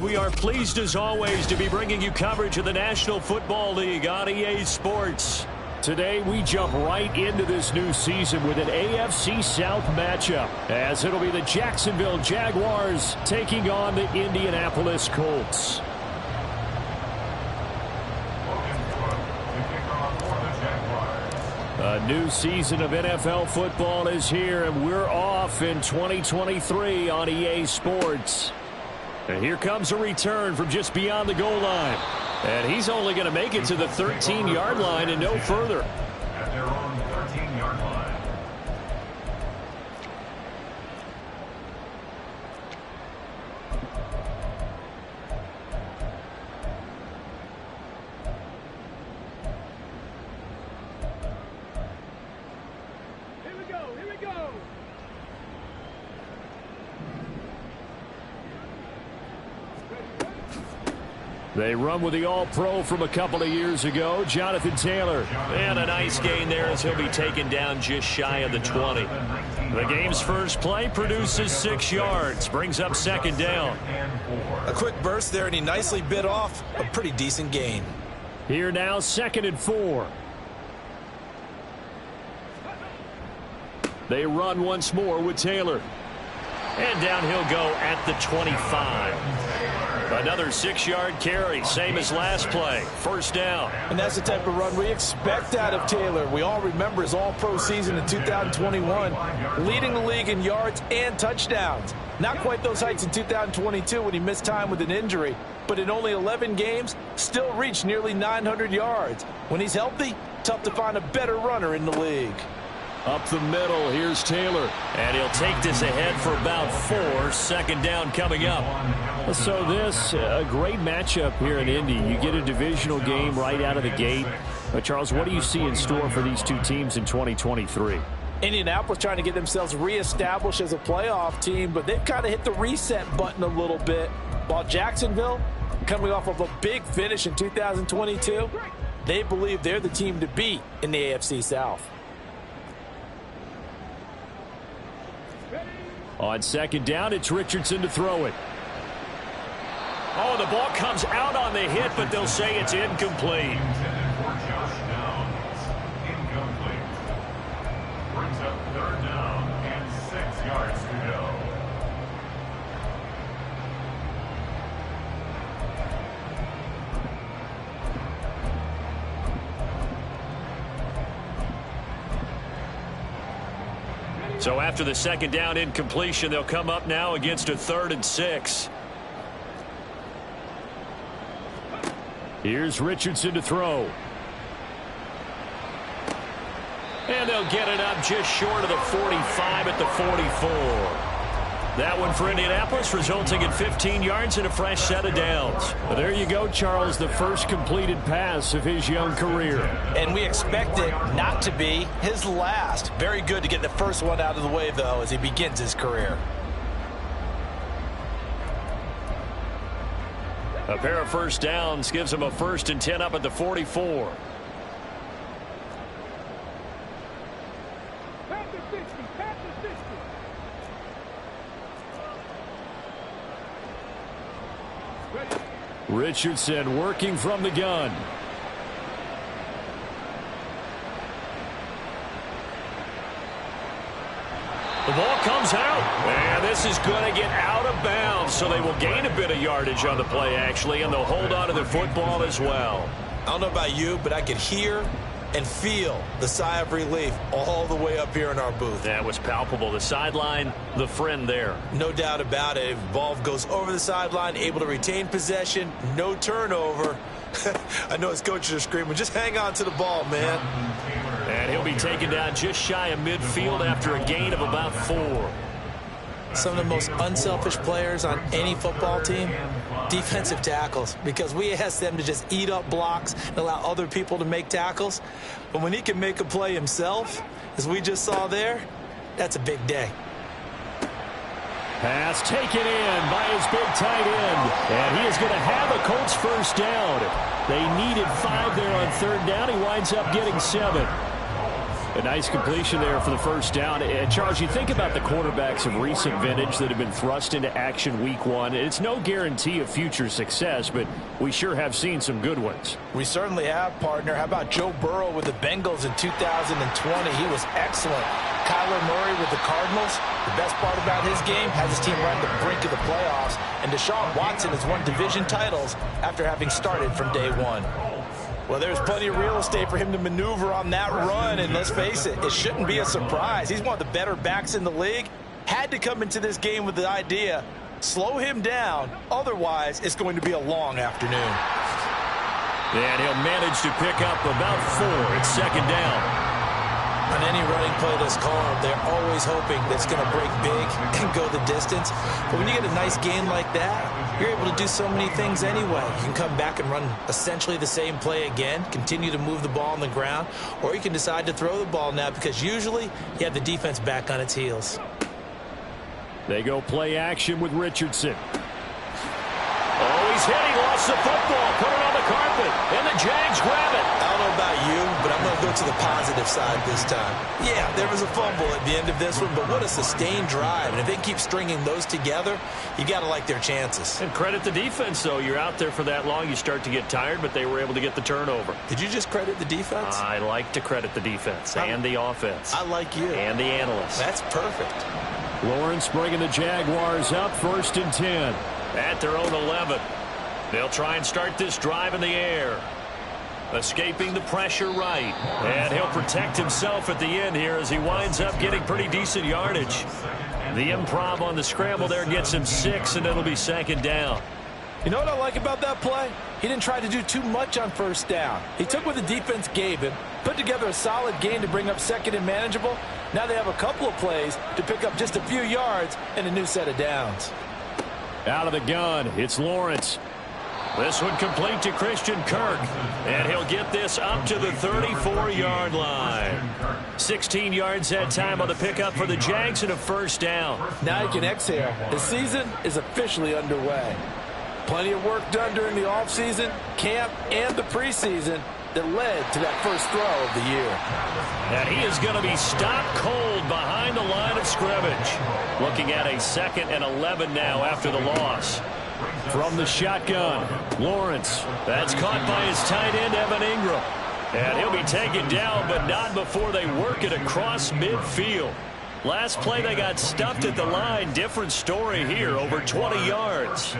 we are pleased as always to be bringing you coverage of the National Football League on EA Sports. Today we jump right into this new season with an AFC South matchup, as it'll be the Jacksonville Jaguars taking on the Indianapolis Colts. A new season of NFL football is here, and we're off in 2023 on EA Sports. And here comes a return from just beyond the goal line. And he's only going to make it to the 13-yard line and no further. At their own 13-yard line. Here we go. They run with the All-Pro from a couple of years ago, Jonathan Taylor. And a nice gain there as he'll be taken down just shy of the 20. The game's first play produces 6 yards, brings up second down. A quick burst there, and he nicely bit off a pretty decent gain. Here now, 2nd and 4. They run once more with Taylor. And down he'll go at the 25. Another 6-yard carry, same as last play. First down. And that's the type of run we expect out of Taylor. We all remember his all-pro season in 2021, leading the league in yards and touchdowns. Not quite those heights in 2022 when he missed time with an injury, but in only 11 games, still reached nearly 900 yards. When he's healthy, tough to find a better runner in the league. Up the middle, here's Taylor. And he'll take this ahead for about 4. Second down coming up. So this, a great matchup here in Indy. You get a divisional game right out of the gate. But Charles, what do you see in store for these two teams in 2023? Indianapolis trying to get themselves reestablished as a playoff team, but they've kind of hit the reset button a little bit. While Jacksonville, coming off of a big finish in 2022, they believe they're the team to beat in the AFC South. On second down, it's Richardson to throw it. Oh, the ball comes out on the hit, but they'll say it's incomplete. Brings up 3rd down and 6 yards to go. So after the second down incompletion, they'll come up now against a 3rd and 6. Here's Richardson to throw. And they'll get it up just short of the 45 at the 44. That one for Indianapolis, resulting in 15 yards and a fresh set of downs. Well, there you go, Charles, the first completed pass of his young career. And we expect it not to be his last. Very good to get the first one out of the way, though, as he begins his career. A pair of first downs gives him a 1st and 10 up at the 44. Richardson working from the gun. The ball comes out, and this is going to get out of bounds, so they will gain a bit of yardage on the play, actually, and they'll hold on to the football as well. I don't know about you, but I could hear and feel the sigh of relief all the way up here in our booth. That was palpable. The sideline, the friend there. No doubt about it. Ball goes over the sideline, able to retain possession, no turnover. I know his coaches are screaming, just hang on to the ball, man. And he'll be taken down just shy of midfield after a gain of about 4. Some of the most unselfish players on any football team, defensive tackles, because we ask them to just eat up blocks and allow other people to make tackles. But when he can make a play himself, as we just saw there, that's a big day. Pass taken in by his big tight end. And he is going to have a Colts first down. They needed 5 there on 3rd down. He winds up getting 7. A nice completion there for the first down. And Charles, you think about the quarterbacks of recent vintage that have been thrust into action week one. It's no guarantee of future success, but we sure have seen some good ones. We certainly have, partner. How about Joe Burrow with the Bengals in 2020? He was excellent. Kyler Murray with the Cardinals. The best part about his game has his team right at the brink of the playoffs. And Deshaun Watson has won division titles after having started from day one. Well, there's plenty of real estate for him to maneuver on that run, and let's face it, it shouldn't be a surprise. He's one of the better backs in the league. Had to come into this game with the idea, slow him down, otherwise it's going to be a long afternoon. And he'll manage to pick up about 4. It's second down. On any running play that's called, they're always hoping that it's going to break big and go the distance. But when you get a nice gain like that, you're able to do so many things anyway. You can come back and run essentially the same play again, continue to move the ball on the ground, or you can decide to throw the ball now because usually you have the defense back on its heels. They go play action with Richardson. Oh, he's hit. He lost the football. Put it on the carpet. And the Jags grab it. I don't know about you, but I'm going to go to the positive side this time. Yeah, there was a fumble at the end of this one, but what a sustained drive. And if they keep stringing those together, you got to like their chances. And credit the defense, though. You're out there for that long, you start to get tired, but they were able to get the turnover. Did you just credit the defense? I like to credit the defense and the offense. I like you. And the analysts. That's perfect. Lawrence bringing the Jaguars up, 1st and 10. At their own 11. They'll try and start this drive in the air. Escaping the pressure right. And he'll protect himself at the end here as he winds up getting pretty decent yardage. The improv on the scramble there gets him 6, and it'll be second down. You know what I like about that play? He didn't try to do too much on first down. He took what the defense gave him, put together a solid gain to bring up second and manageable. Now they have a couple of plays to pick up just a few yards and a new set of downs. Out of the gun, it's Lawrence. This one complete to Christian Kirk. And he'll get this up to the 34-yard line. 16 yards that time on the pickup for the Jags and a first down. Now you can exhale. The season is officially underway. Plenty of work done during the offseason, camp, and the preseason that led to that first throw of the year. And he is going to be stopped cold behind the line of scrimmage. Looking at a 2nd and 11 now after the loss. From the shotgun, Lawrence. That's caught by his tight end, Evan Ingram. And he'll be taken down, but not before they work it across midfield. Last play, they got stuffed at the line. Different story here, over 20 yards.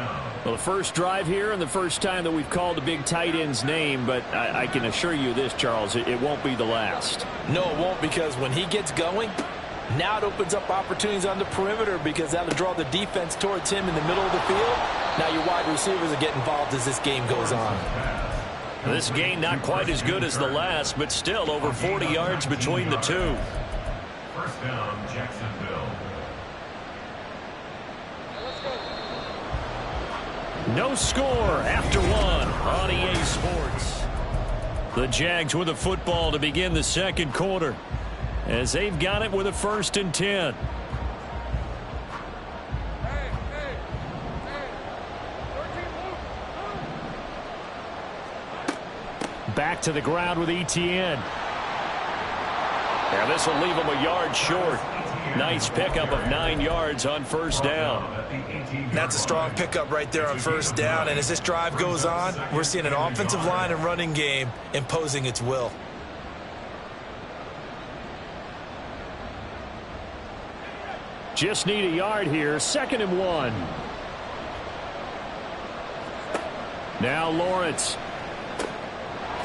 Well, the first drive here and the first time that we've called the big tight end's name, but I can assure you this, Charles, it won't be the last. No, it won't, because when he gets going, now it opens up opportunities on the perimeter because that'll draw the defense towards him in the middle of the field. Now your wide receivers will get involved as this game goes on. This game not quite as good as the last, but still over 40 yards between the two. First down, Jacksonville. No score after 1 on EA Sports. The Jags with a football to begin the second quarter as they've got it with a 1st and 10. Back to the ground with ETN. Now this will leave him a yard short. Nice pickup of 9 yards on first down. That's a strong pickup right there on first down. And as this drive goes on, we're seeing an offensive line and running game imposing its will. Just need a yard here. 2nd and 1. Now Lawrence.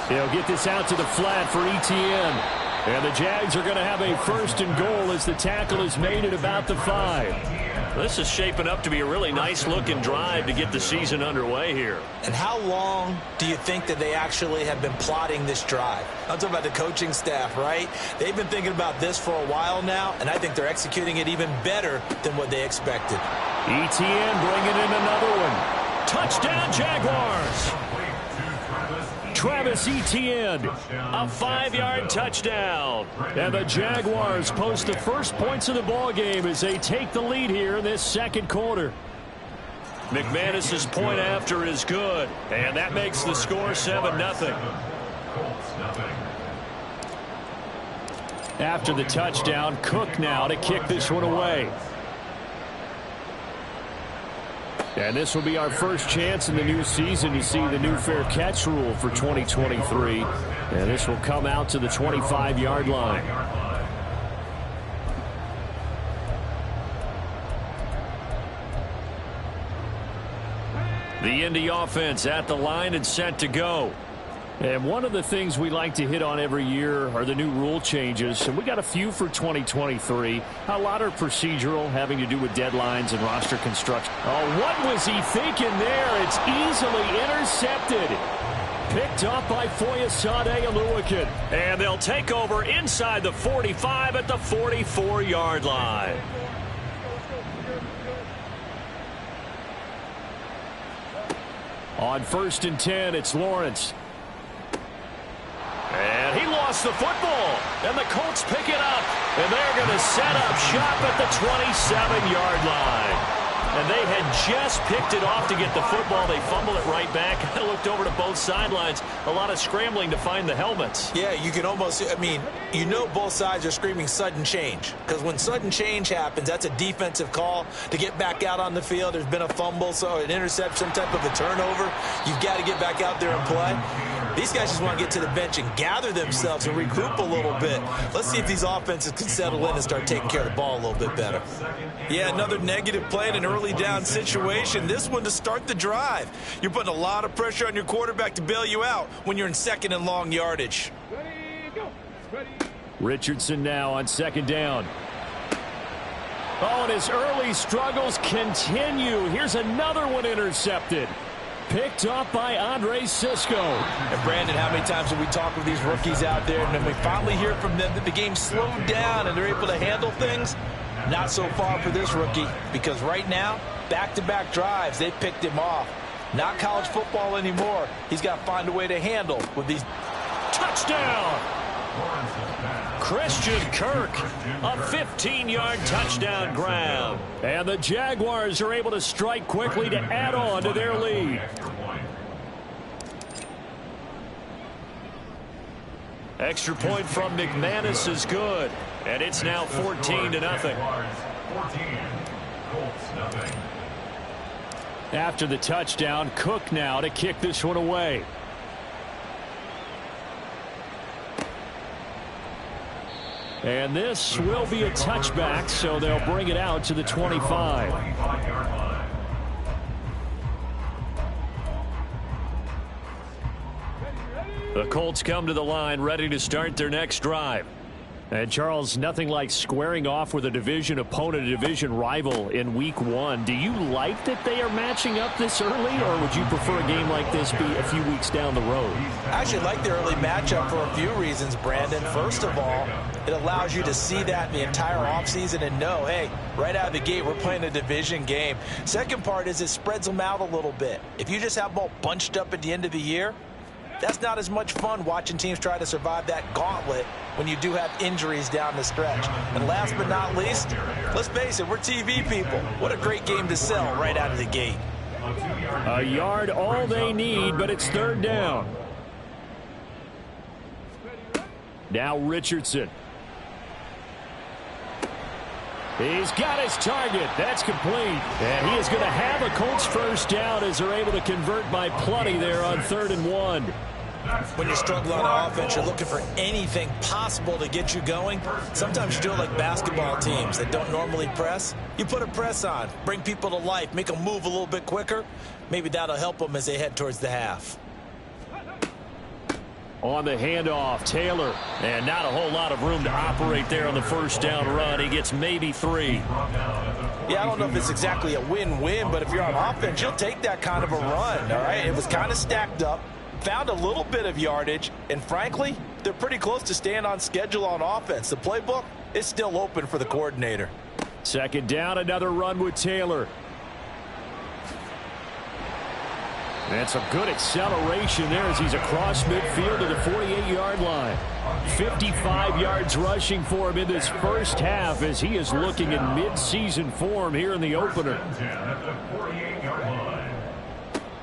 He'll get this out to the flat for ETN. And the Jags are going to have a 1st and goal as the tackle is made at about the 5. This is shaping up to be a really nice-looking drive to get the season underway here. And how long do you think that they actually have been plotting this drive? I'm talking about the coaching staff, right? They've been thinking about this for a while now, and I think they're executing it even better than what they expected. ETN bringing in another one. Touchdown, Jaguars! Travis Etienne, a 5-yard touchdown. And the Jaguars post the first points of the ballgame as they take the lead here in this second quarter. McManus's point after is good, and that makes the score 7-0. After the touchdown, Cook now to kick this one away. And this will be our first chance in the new season to see the new fair catch rule for 2023. And this will come out to the 25-yard line. The Indy offense at the line and set to go. And one of the things we like to hit on every year are the new rule changes. And we got a few for 2023. A lot are procedural, having to do with deadlines and roster construction. Oh, what was he thinking there? It's easily intercepted. Picked up by Foyesade Oluwakin. And they'll take over inside the 45 at the 44-yard line. On 1st and 10, it's Lawrence. And he lost the football. And the Colts pick it up. And they're going to set up shop at the 27-yard line. And they had just picked it off to get the football. They fumbled it right back. I looked over to both sidelines. A lot of scrambling to find the helmets. Yeah, you can almost, you know both sides are screaming sudden change. Because when sudden change happens, that's a defensive call to get back out on the field. There's been a fumble, so an interception, some type of a turnover. You've got to get back out there and play. These guys just want to get to the bench and gather themselves and regroup a little bit. Let's see if these offenses can settle in and start taking care of the ball a little bit better. Yeah, another negative play in an early down situation. This one to start the drive. You're putting a lot of pressure on your quarterback to bail you out when you're in 2nd and long yardage. Ready, go. Ready. Richardson now on 2nd down. Oh, and his early struggles continue. Here's another one intercepted. Picked up by Andre Sisco. And Brandon, how many times have we talked with these rookies out there, and then we finally hear from them that the game slowed down and they're able to handle things? Not so far for this rookie, because right now, back-to-back drives, they picked him off. Not college football anymore. He's got to find a way to handle with these. Touchdown! Christian Kirk, a 15-yard touchdown grab. And the Jaguars are able to strike quickly to add on to their lead. Extra point from McManus is good. And it's now 14-0. After the touchdown, Cook now to kick this one away. And this will be a touchback, so they'll bring it out to the 25. The Colts come to the line ready to start their next drive. And, Charles, nothing like squaring off with a division opponent, a division rival in Week 1. Do you like that they are matching up this early, or would you prefer a game like this be a few weeks down the road? I actually like the early matchup for a few reasons, Brandon. First of all, it allows you to see that the entire offseason and know, hey, right out of the gate, we're playing a division game. Second part is it spreads them out a little bit. If you just have them all bunched up at the end of the year, that's not as much fun watching teams try to survive that gauntlet when you do have injuries down the stretch. And last but not least, let's face it, we're TV people. What a great game to sell right out of the gate. A yard all they need, but it's 3rd down. Now Richardson. He's got his target. That's complete. And he is going to have a Colts first down as they're able to convert by plenty there on 3rd and 1. When you struggle on offense, you're looking for anything possible to get you going. Sometimes you do it like basketball teams that don't normally press. You put a press on, bring people to life, make them move a little bit quicker. Maybe that'll help them as they head towards the half. On the handoff, Taylor. And not a whole lot of room to operate there on the first down run. He gets maybe 3. Yeah, I don't know if it's exactly a win-win, but if you're on offense, you'll take that kind of a run, all right? It was kind of stacked up, found a little bit of yardage, and frankly, they're pretty close to staying on schedule on offense. The playbook is still open for the coordinator. 2nd down, another run with Taylor. And some good acceleration there as he's across midfield to the 48-yard line. 55 yards rushing for him in this first half as he is looking in mid-season form here in the opener.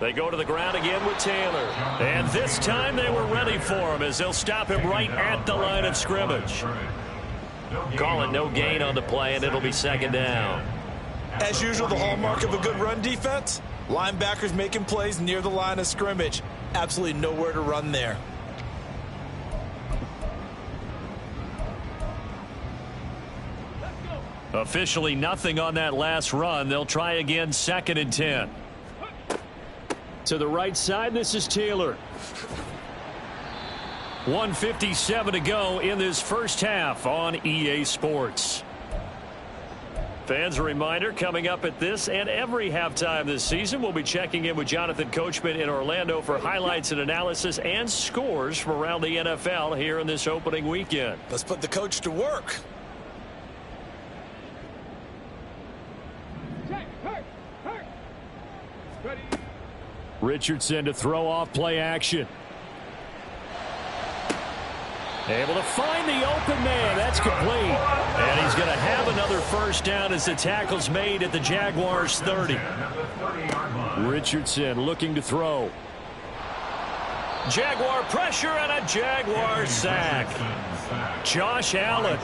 They go to the ground again with Taylor. And this time they were ready for him as they'll stop him right at the line of scrimmage. Call it no gain on the play, and it'll be second down. As usual, the hallmark of a good run defense, linebackers making plays near the line of scrimmage. Absolutely nowhere to run there. Officially nothing on that last run. They'll try again, 2nd and 10. To the right side, this is Taylor. 1:57 to go in this first half on EA Sports. Fans, a reminder, coming up at this and every halftime this season, we'll be checking in with Jonathan Coachman in Orlando for highlights and analysis and scores from around the NFL here in this opening weekend. Let's put the coach to work. Richardson to throw off play action. Able to find the open man. That's complete. And he's going to have another first down as the tackle's made at the Jaguars 30. Richardson looking to throw. Jaguar pressure and a Jaguar sack. Josh Allen.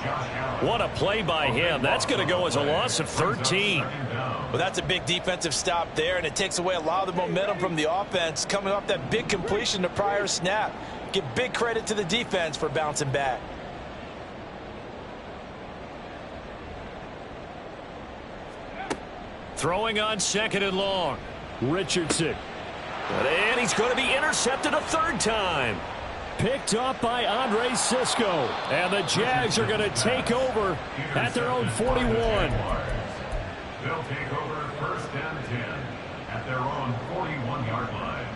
What a play by him. That's going to go as a loss of 13. Well, that's a big defensive stop there, and it takes away a lot of the momentum from the offense coming off that big completion the prior snap. Give big credit to the defense for bouncing back. Throwing on 2nd and long. Richardson. And he's going to be intercepted a 3rd time. Picked up by Andre Sisco. And the Jags are going to take over at their own 41. They'll take over 1st and 10 at their own 41-yard line.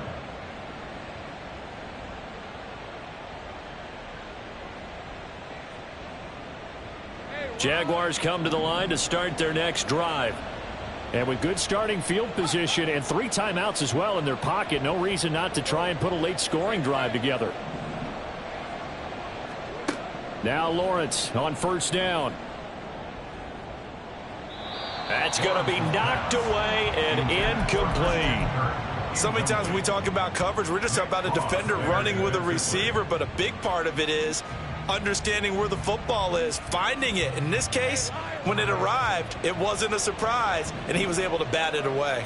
Jaguars come to the line to start their next drive. And with good starting field position and 3 timeouts as well in their pocket, no reason not to try and put a late scoring drive together. Now Lawrence on 1st down. That's going to be knocked away and incomplete. So many times when we talk about coverage, we're just about a defender running with a receiver, but a big part of it is understanding where the football is, finding it. In this case, when it arrived, it wasn't a surprise, and he was able to bat it away.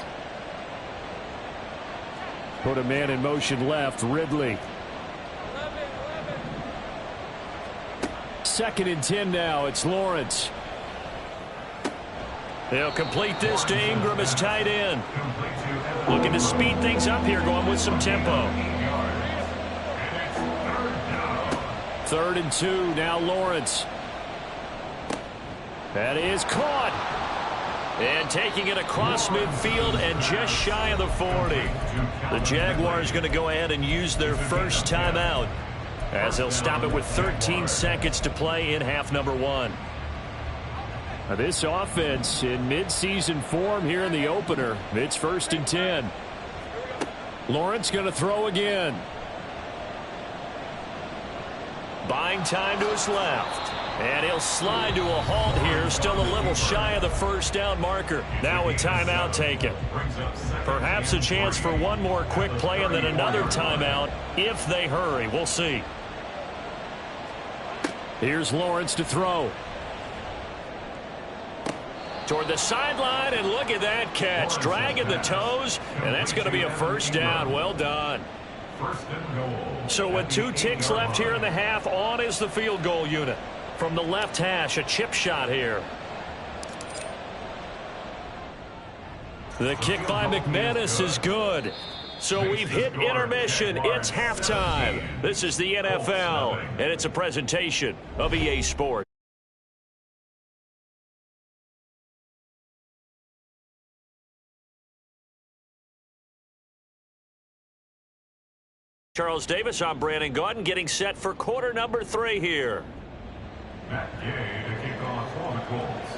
Put a man in motion left, Ridley. 2nd and 10 now. It's Lawrence. They'll complete this to Ingram as tight end. Looking to speed things up here, going with some tempo. 3rd and 2, now Lawrence. That is caught. And taking it across midfield and just shy of the 40. The Jaguars going to go ahead and use their first timeout, as they'll stop it with 13 seconds to play in half number 1. Now this offense in midseason form here in the opener. It's 1st and 10. Lawrence going to throw again. Buying time to his left. And he'll slide to a halt here. Still a little shy of the first down marker. Now a timeout taken. Perhaps a chance for one more quick play and then another timeout if they hurry. We'll see. Here's Lawrence to throw. Toward the sideline, and look at that catch. Dragging the toes, and that's going to be a first down. Well done. So with 2 ticks left here in the half, on is the field goal unit. From the left hash, a chip shot here. The kick by McManus is good. So we've hit intermission. It's halftime. This is the NFL, and it's a presentation of EA Sports. Charles Davis, I'm Brandon Gaudin, getting set for quarter number 3 here. Matt Gay to kick off for the Colts.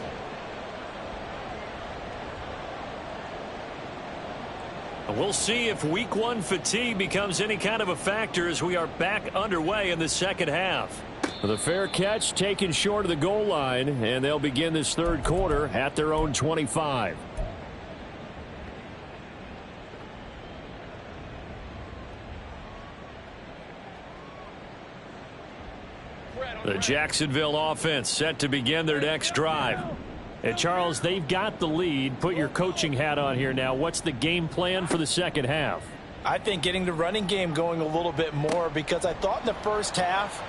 We'll see if week 1 fatigue becomes any kind of a factor as we are back underway in the second half. The fair catch taken short of the goal line, and they'll begin this 3rd quarter at their own 25. The Jacksonville offense set to begin their next drive. And Charles, they've got the lead. Put your coaching hat on here now. What's the game plan for the second half? I think getting the running game going a little bit more, because I thought in the first half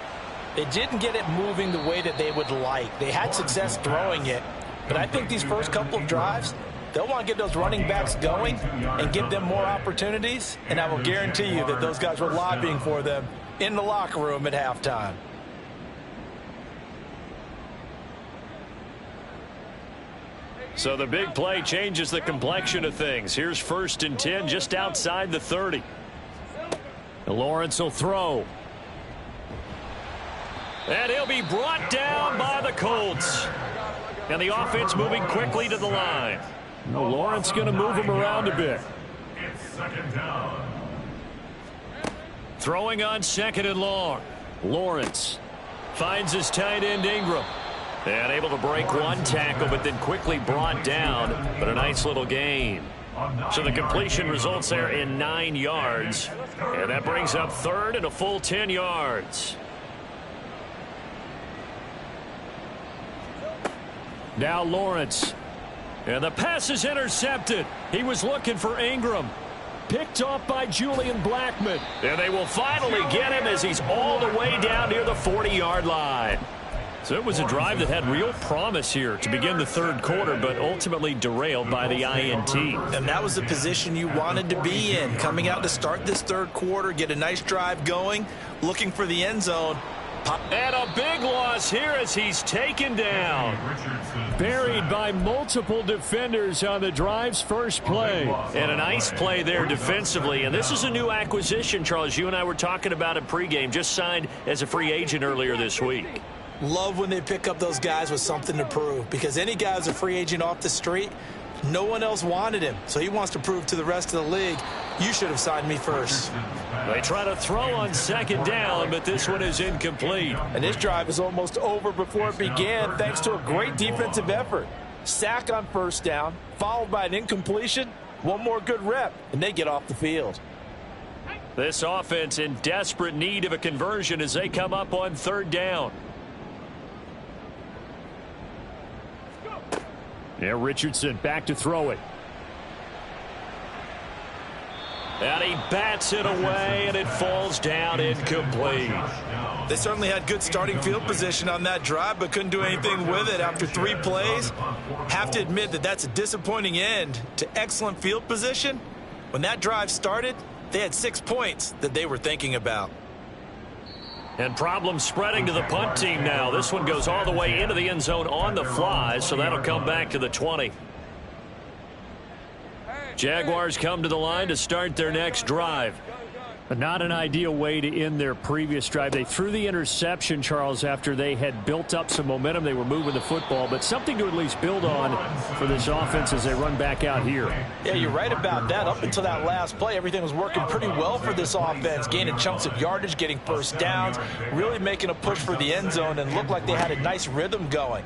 they didn't get it moving the way that they would like. They had success throwing it, but I think these first couple of drives, they'll want to get those running backs going and give them more opportunities, and I will guarantee you that those guys were lobbying for them in the locker room at halftime. So the big play changes the complexion of things. Here's 1st and 10 just outside the 30. Lawrence will throw. And he'll be brought down by the Colts. And the offense moving quickly to the line. Lawrence going to move him around a bit. It's 2nd down. Throwing on 2nd and long. Lawrence finds his tight end Ingram. And able to break one tackle, but then quickly brought down. But a nice little gain. So the completion results there in 9 yards. And that brings up 3rd and a full 10 yards. Now Lawrence. And the pass is intercepted. He was looking for Ingram. Picked off by Julian Blackmon. And they will finally get him as he's all the way down near the 40-yard line. So it was a drive that had real promise here to begin the 3rd quarter, but ultimately derailed by the INT. And that was the position you wanted to be in, coming out to start this 3rd quarter, get a nice drive going, looking for the end zone. And a big loss here as he's taken down. Buried by multiple defenders on the drive's first play. And a nice play there defensively. And this is a new acquisition, Charles. You and I were talking about it pregame. Just signed as a free agent earlier this week. Love when they pick up those guys with something to prove, because any guy who's a free agent off the street, no one else wanted him. So he wants to prove to the rest of the league, you should have signed me first. They try to throw on 2nd down, but this one is incomplete. And this drive is almost over before it began, thanks to a great defensive effort. Sack on 1st down, followed by an incompletion. One more good rep, and they get off the field. This offense in desperate need of a conversion as they come up on 3rd down. Yeah, Richardson back to throw it. And he bats it away, and it falls down incomplete. They certainly had good starting field position on that drive, but couldn't do anything with it after 3 plays. Have to admit that that's a disappointing end to excellent field position. When that drive started, they had 6 points that they were thinking about. And problems spreading to the punt team now. This one goes all the way into the end zone on the fly, so that'll come back to the 20. Jaguars come to the line to start their next drive. But not an ideal way to end their previous drive. They threw the interception, Charles, after they had built up some momentum. They were moving the football, but something to at least build on for this offense as they run back out here. Yeah, you're right about that. Up until that last play, everything was working pretty well for this offense, gaining chunks of yardage, getting 1st downs, really making a push for the end zone, and looked like they had a nice rhythm going.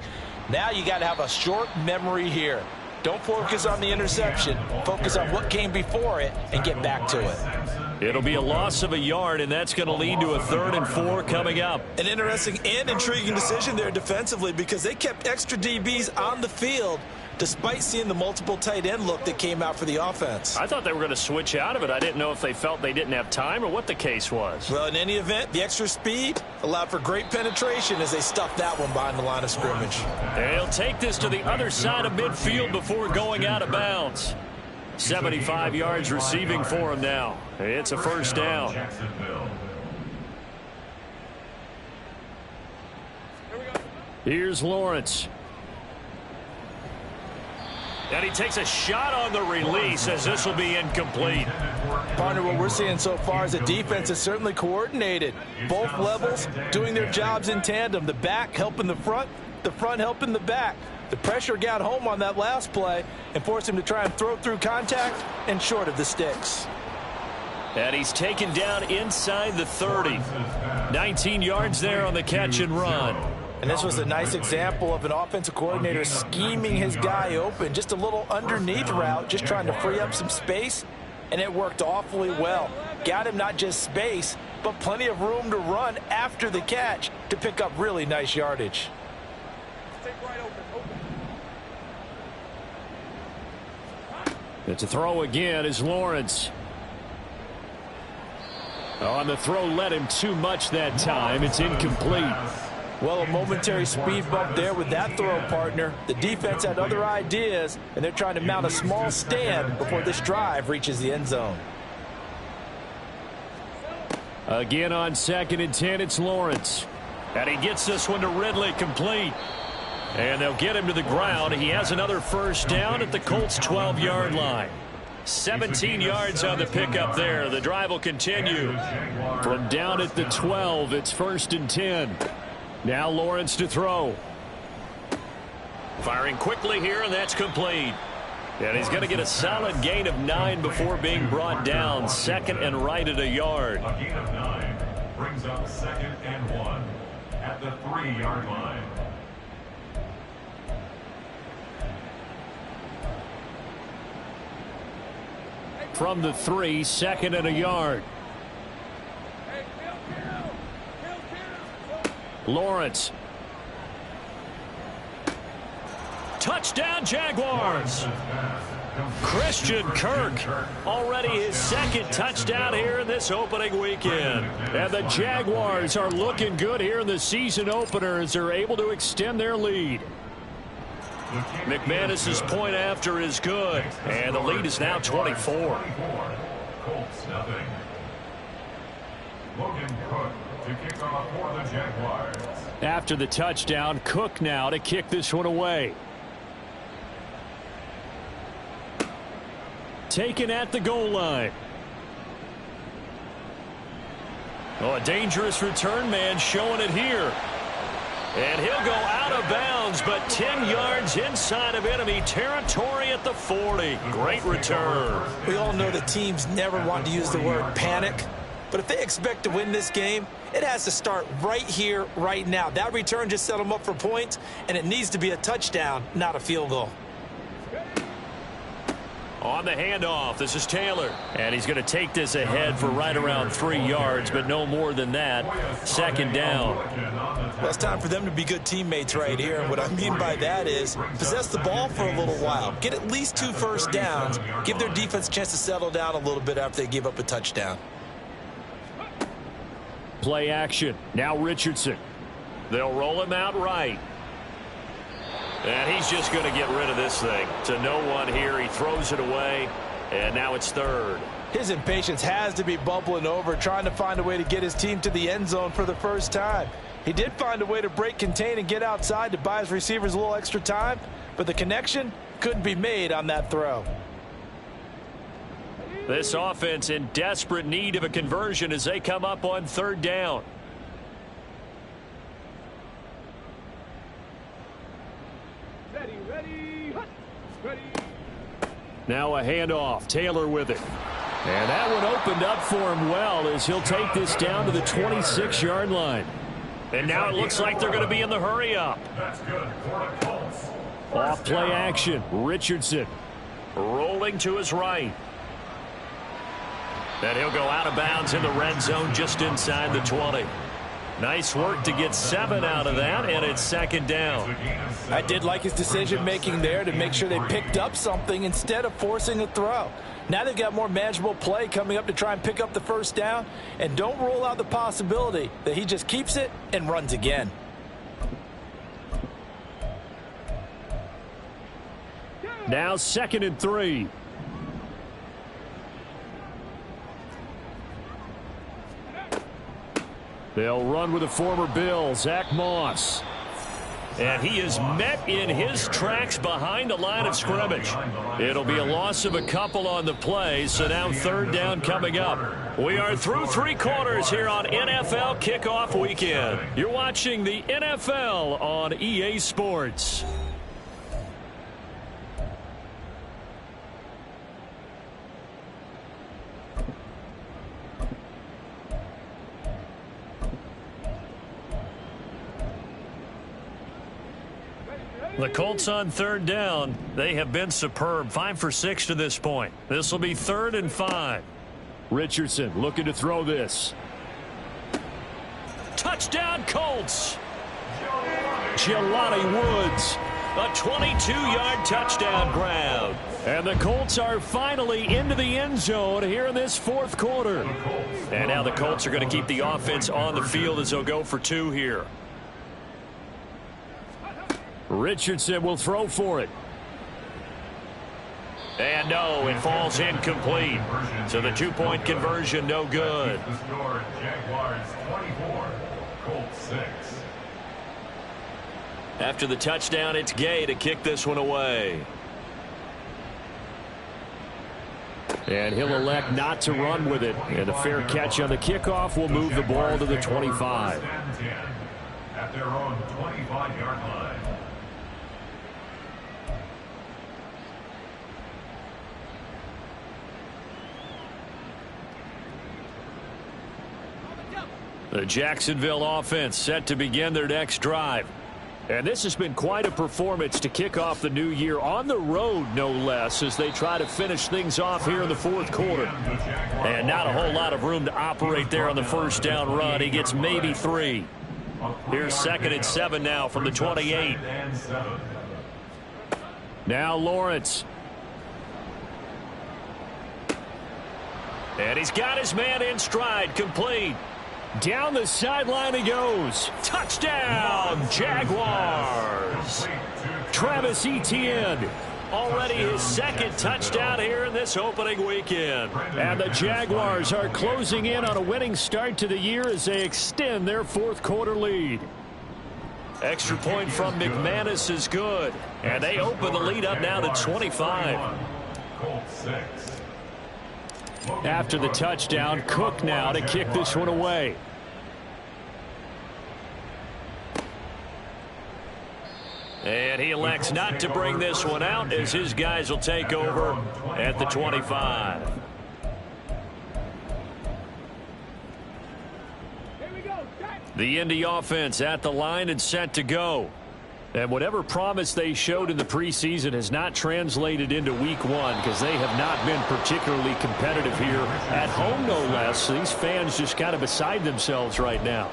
Now you got to have a short memory here. Don't focus on the interception. Focus on what came before it and get back to it. It'll be a loss of a yard, and that's going to lead to a 3rd and 4 coming up. An interesting and intriguing decision there defensively, because they kept extra DBs on the field despite seeing the multiple tight end look that came out for the offense. I thought they were going to switch out of it. I didn't know if they felt they didn't have time or what the case was. Well, in any event, the extra speed allowed for great penetration as they stuffed that one behind the line of scrimmage. They'll take this to the other side of midfield before going out of bounds. 75 yards receiving for him now. It's a 1st down. Here's Lawrence. And he takes a shot on the release as this will be incomplete. Partner, what we're seeing so far is the defense is certainly coordinated. Both levels doing their jobs in tandem. The back helping the front helping the back. The pressure got home on that last play and forced him to try and throw through contact and short of the sticks. And he's taken down inside the 30. 19 yards there on the catch and run. And this was a nice example of an offensive coordinator scheming his guy open. Just a little underneath route, just trying to free up some space, and it worked awfully well. Got him not just space, but plenty of room to run after the catch to pick up really nice yardage. It's a throw again is Lawrence. On the throw led him too much that time. It's incomplete. Well, a momentary speed bump there with that throw, partner. The defense had other ideas, and they're trying to mount a small stand before this drive reaches the end zone. Again on 2nd and 10, it's Lawrence. And he gets this one to Ridley, complete. And they'll get him to the ground. He has another first down at the Colts' 12-yard line. 17 yards on the pickup there. The drive will continue. From down at the 12, it's 1st and 10. Now Lawrence to throw. Firing quickly here, and that's complete. And he's going to get a solid gain of 9 before being brought down. 2nd and right at a yard. A gain of 9 brings up 2nd and 1 at the 3-yard line. From the 3, 2nd and a yard. Lawrence. Touchdown, Jaguars. Christian Kirk, already his 2nd touchdown here in this opening weekend. And the Jaguars are looking good here in the season opener as they're able to extend their lead. McManus's point after is good, and the lead is now 24. Colts nothing. Logan Cook to kick off for the Jaguars. After the touchdown, Cook now to kick this one away. Taken at the goal line. Oh, a dangerous return man showing it here. And he'll go out of bounds, but 10 yards inside of enemy territory at the 40. Great return. We all know the teams never want to use the word panic, but if they expect to win this game, it has to start right here, right now. That return just set them up for points, and it needs to be a touchdown, not a field goal. On the handoff, this is Taylor. And he's going to take this ahead for right around 3 yards, but no more than that. 2nd down. Well, it's time for them to be good teammates right here. And what I mean by that is possess the ball for a little while. Get at least 2 first downs. Give their defense a chance to settle down a little bit after they give up a touchdown. Play action. Now Richardson. They'll roll him out right. And he's just going to get rid of this thing. To no one here. He throws it away. And now it's 3rd. His impatience has to be bubbling over, trying to find a way to get his team to the end zone for the first time. He did find a way to break contain and get outside to buy his receivers a little extra time, but the connection couldn't be made on that throw. This offense in desperate need of a conversion as they come up on 3rd down. Ready. Now a handoff. Taylor with it. And that one opened up for him well as he'll take this down to the 26-yard line. And now it looks like they're going to be in the hurry up. That's good for the Colts. Off play action. Richardson rolling to his right. And he'll go out of bounds in the red zone just inside the 20. Nice work to get 7 out of that, and it's 2nd down. I did like his decision-making there to make sure they picked up something instead of forcing a throw. Now they've got more manageable play coming up to try and pick up the first down, and don't rule out the possibility that he just keeps it and runs again. Now 2nd and 3. They'll run with a former Bill, Zach Moss. And he is met in his tracks behind the line of scrimmage. It'll be a loss of a couple on the play, so now 3rd down coming up. We are through 3 quarters here on NFL Kickoff Weekend. You're watching the NFL on EA Sports. The Colts on 3rd down. They have been superb. 5 for 6 to this point. This will be 3rd and 5. Richardson looking to throw this. Touchdown, Colts. Jelani Woods, a 22-yard touchdown grab. And the Colts are finally into the end zone here in this fourth quarter. And now the Colts are going to keep the offense on the field as they'll go for 2 here. Richardson will throw for it. And no, it falls incomplete. So the 2-point conversion, no good. The score, Jaguars 24, Colts 6. After the touchdown, it's Gay to kick this one away. And he'll elect not to run with it. And a fair catch on the kickoff will move the ball to the 25. At their own 25-yard line. The Jacksonville offense set to begin their next drive. And this has been quite a performance to kick off the new year on the road, no less, as they try to finish things off here in the fourth quarter. And not a whole lot of room to operate there on the first down run. He gets maybe 3. Here's 2nd and 7 now from the 28. Now Lawrence. And he's got his man in stride, complete. Down the sideline he goes. Touchdown, Jaguars. Travis Etienne. Already his 2nd touchdown here in this opening weekend. And the Jaguars are closing in on a winning start to the year as they extend their fourth quarter lead. Extra point from McManus is good. And they open the lead up now to 25. After the touchdown, Cook now to kick this one away. And he elects not to bring this one out as his guys will take over at the 25. The Indy offense at the line and set to go. And whatever promise they showed in the preseason has not translated into week 1 because they have not been particularly competitive here at home, no less. These fans just kind of beside themselves right now.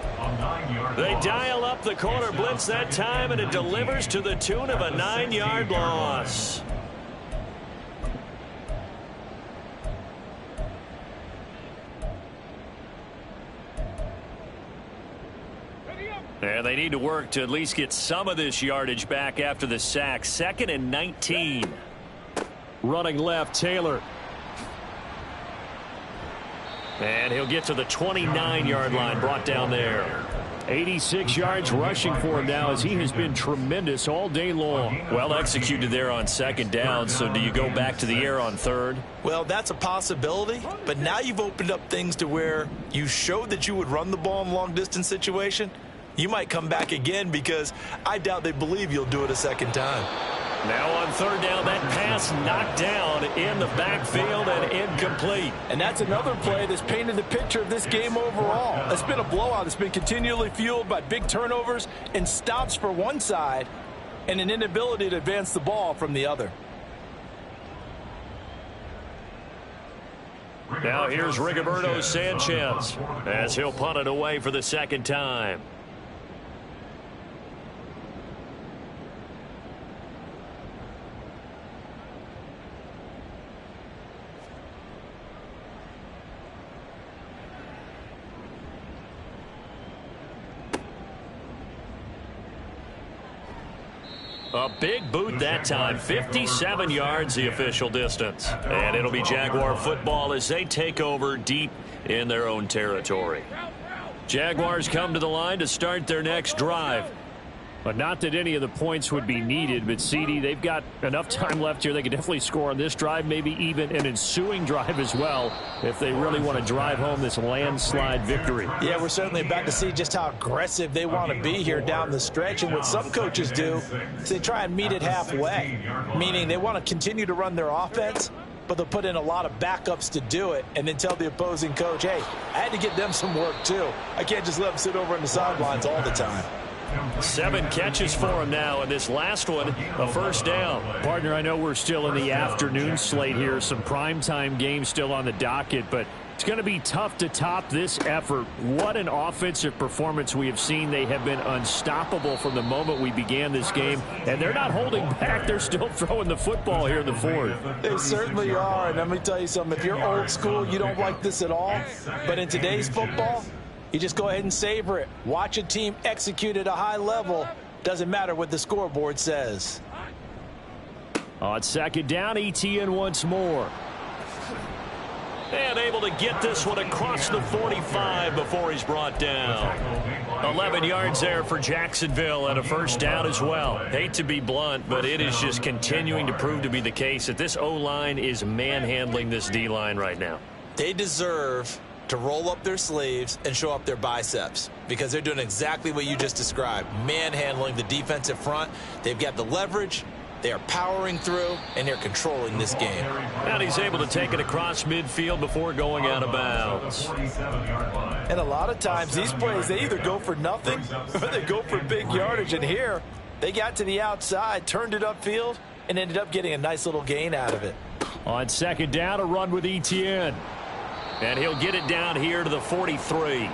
They dial up the corner blitz that time, and it delivers to the tune of a 9-yard loss. And they need to work to at least get some of this yardage back after the sack. 2nd and 19. Running left, Taylor. And he'll get to the 29-yard line, brought down there. 86 yards rushing for him now as he has been tremendous all day long. Well executed there on 2nd down, so do you go back to the air on 3rd? Well, that's a possibility, but now you've opened up things to where you showed that you would run the ball in a long-distance situation. You might come back again because I doubt they believe you'll do it a 2nd time. Now on 3rd down, that pass knocked down in the backfield and incomplete. And that's another play that's painted the picture of this game overall. It's been a blowout. It's been continually fueled by big turnovers and stops for one side and an inability to advance the ball from the other. Now here's Rigoberto Sanchez as he'll punt it away for the 2nd time. A big boot that time, 57 yards the official distance. And it'll be Jaguar football as they take over deep in their own territory. Jaguars come to the line to start their next drive. But not that any of the points would be needed, but CD, they've got enough time left here. They could definitely score on this drive, maybe even an ensuing drive as well, if they really want to drive home this landslide victory. Yeah, we're certainly about to see just how aggressive they want to be here down the stretch. And what some coaches do is they try and meet it halfway, meaning they want to continue to run their offense, but they'll put in a lot of backups to do it and then tell the opposing coach, hey, I had to get them some work too. I can't just let them sit over on the sidelines all the time. 7 catches for him now, and this last one, a 1st down. Partner, I know we're still in the afternoon slate here. Some primetime games still on the docket, but It's going to be tough to top this effort. What an offensive performance we have seen. They have been unstoppable from the moment we began this game, and they're not holding back. They're still throwing the football here in the fourth. They certainly are, and let me tell you something. If you're old school, you don't like this at all, but in today's football, you just go ahead and savor it. Watch a team execute at a high level. Doesn't matter what the scoreboard says. On second down, ETN once more. And able to get this one across the 45 before he's brought down. 11 yards there for Jacksonville and a first down as well. Hate to be blunt, but it is just continuing to prove to be the case that this O-line is manhandling this D-line right now. They deserve to roll up their sleeves and show up their biceps because they're doing exactly what you just described, manhandling the defensive front. They've got the leverage. They are powering through, and they're controlling this game. And he's able to take it across midfield before going out of bounds. And a lot of times, these plays, they either go for nothing or they go for big yardage. And here, they got to the outside, turned it upfield, and ended up getting a nice little gain out of it. On second down, a run with ETN. And he'll get it down here to the 43.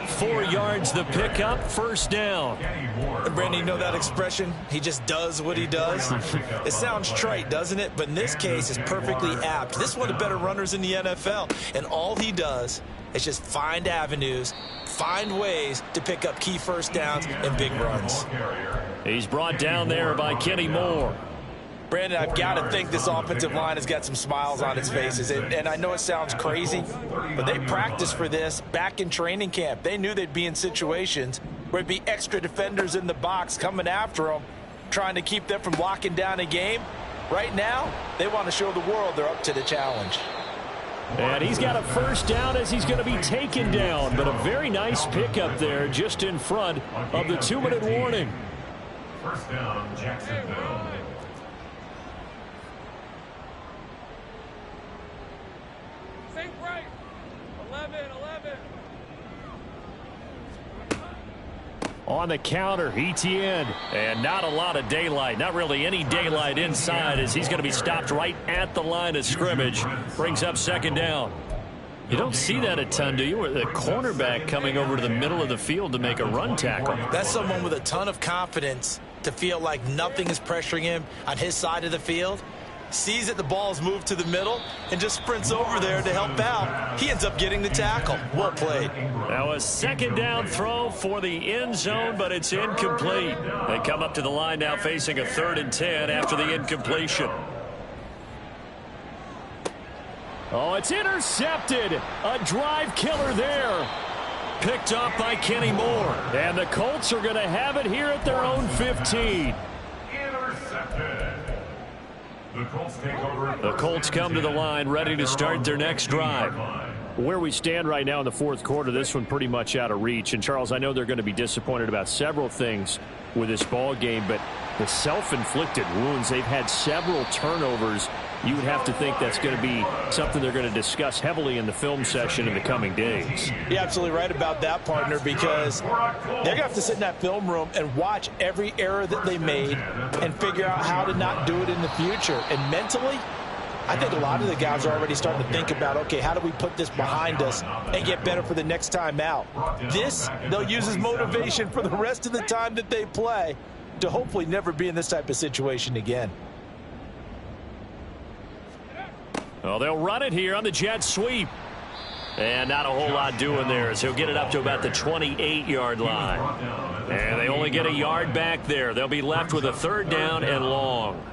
4 yards the pickup, first down. And Brandon, you know that expression? He just does what he does. It sounds trite, doesn't it? But in this case, it's perfectly apt. This is one of the better runners in the NFL. And all he does is just find avenues, find ways to pick up key first downs and big runs. He's brought down there by Kenny Moore. Brandon, I've got to think this offensive line has got some smiles on its faces. And I know it sounds crazy, but they practiced for this back in training camp. They knew they'd be in situations where there'd be extra defenders in the box coming after them, trying to keep them from locking down a game. Right now, they want to show the world they're up to the challenge. And he's got a first down as he's going to be taken down, but a very nice pickup there just in front of the 2-minute warning. First down, Jacksonville. Right. 11. On the counter, ETN. And not a lot of daylight. Not really any daylight inside as he's going to be stopped right at the line of scrimmage. Brings up second down. You don't see that a ton, do you? With the cornerback coming over to the middle of the field to make a run tackle. That's someone with a ton of confidence to feel like nothing is pressuring him on his side of the field. Sees that the ball's moved to the middle and just sprints over there to help out. He ends up getting the tackle. Well played. Now a second down throw for the end zone, but it's incomplete. They come up to the line now facing a 3rd and 10 after the incompletion. Oh, it's intercepted. A drive killer there. Picked up by Kenny Moore. And the Colts are going to have it here at their own 15. Intercepted. The Colts come to the line ready to start their next drive. Where we stand right now in the fourth quarter, this one pretty much out of reach. And, Charles, I know they're going to be disappointed about several things with this ball game, but the self-inflicted wounds, they've had several turnovers. You would have to think that's going to be something they're going to discuss heavily in the film session in the coming days. You're absolutely right about that, partner, because they're going to have to sit in that film room and watch every error that they made and figure out how to not do it in the future. And mentally, I think a lot of the guys are already starting to think about, okay, how do we put this behind us and get better for the next time out? This, they'll use as motivation for the rest of the time that they play to hopefully never be in this type of situation again. Well, they'll run it here on the jet sweep. And not a whole lot doing there as he'll get it up to about the 28-yard line. And they only get a yard back there. They'll be left with a 3rd down and long.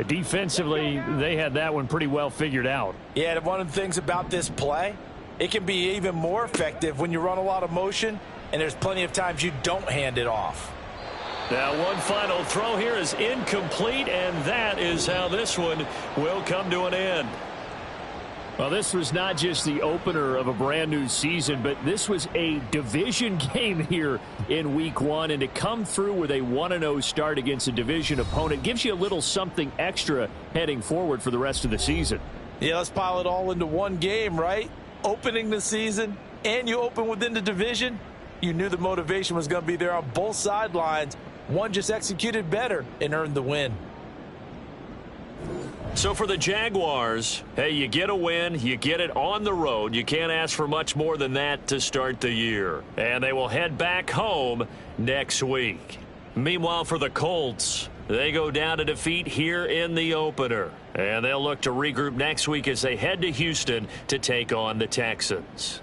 Defensively, they had that one pretty well figured out. Yeah, and one of the things about this play, it can be even more effective when you run a lot of motion, and there's plenty of times you don't hand it off. Now, one final throw here is incomplete, and that is how this one will come to an end. Well, this was not just the opener of a brand new season, but this was a division game here in week 1. And to come through with a 1-0 start against a division opponent gives you a little something extra heading forward for the rest of the season. Yeah, let's pile it all into one game, right? Opening the season, and you open within the division. You knew the motivation was going to be there on both sidelines. One just executed better and earned the win. So for the Jaguars, hey, you get a win, you get it on the road. You can't ask for much more than that to start the year. And they will head back home next week. Meanwhile, for the Colts, they go down to defeat here in the opener. And they'll look to regroup next week as they head to Houston to take on the Texans.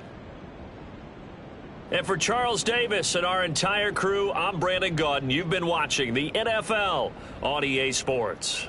And for Charles Davis and our entire crew, I'm Brandon Gaudin. You've been watching the NFL on EA Sports.